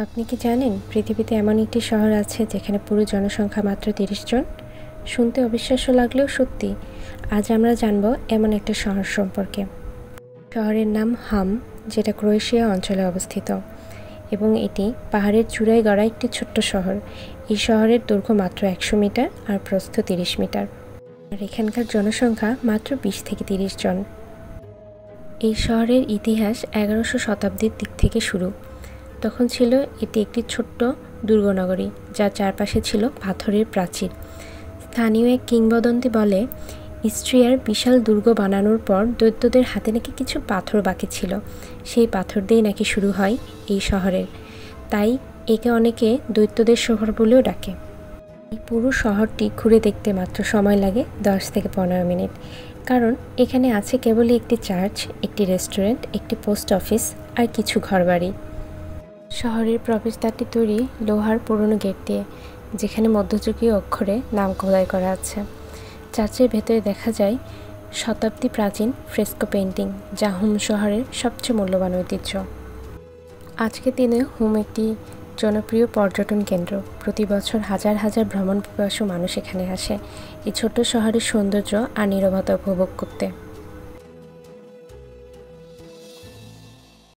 আপনি কি জানেন পৃথিবীতে এমন একটি শহর আছে যেখানে পুরো জনসংখ্যা মাত্র ৩০ জন? শুনতে অবিশ্বাস্য লাগলেও সত্যি। আজ আমরা জানব এমন একটা শহর সম্পর্কে। শহরের নাম হাম, যেটা ক্রোয়েশিয়া অঞ্চলে অবস্থিত এবং এটি পাহাড়ের চূড়ায় গড়া একটি ছোট্ট শহর। এই শহরের দৈর্ঘ্য মাত্র ১০০ মিটার আর প্রস্থ ৩০ মিটার, আর এখানকার জনসংখ্যা মাত্র ২০ থেকে ৩০ জন। এই শহরের ইতিহাস ১১শ শতাব্দীর দিক থেকে শুরু। তখন ছিল এটি একটি ছোট্ট দুর্গনগরী, যার চারপাশে ছিল পাথরের প্রাচীর। স্থানীয় এক কিংবদন্তি বলে, ইস্ট্রিয়ার বিশাল দুর্গ বানানোর পর দৈত্যদের হাতে নাকি কিছু পাথর বাকি ছিল, সেই পাথর দিয়েই নাকি শুরু হয় এই শহরের। তাই একে অনেকে দৈত্যদের শহর বলেও ডাকে। এই পুরো শহরটি ঘুরে দেখতে মাত্র সময় লাগে ১০ থেকে ১৫ মিনিট, কারণ এখানে আছে কেবলই একটি চার্চ, একটি রেস্টুরেন্ট, একটি পোস্ট অফিস আর কিছু ঘরবাড়ি। শহরের প্রবেশদ্বারটি তৈরি লোহার পুরনো গেট দিয়ে, যেখানে মধ্যযুগীয় অক্ষরে নাম খোদাই করা আছে। চার্চের ভেতরে দেখা যায় শতাব্দী প্রাচীন ফ্রেস্কো পেন্টিং, যা হুম শহরের সবচেয়ে মূল্যবান ঐতিহ্য। আজকের দিনে হুম একটি জনপ্রিয় পর্যটন কেন্দ্র। প্রতি বছর হাজার হাজার ভ্রমণ পিপাসু মানুষ এখানে আসে এই ছোট্ট শহরের সৌন্দর্য আর নীরবতা উপভোগ করতে।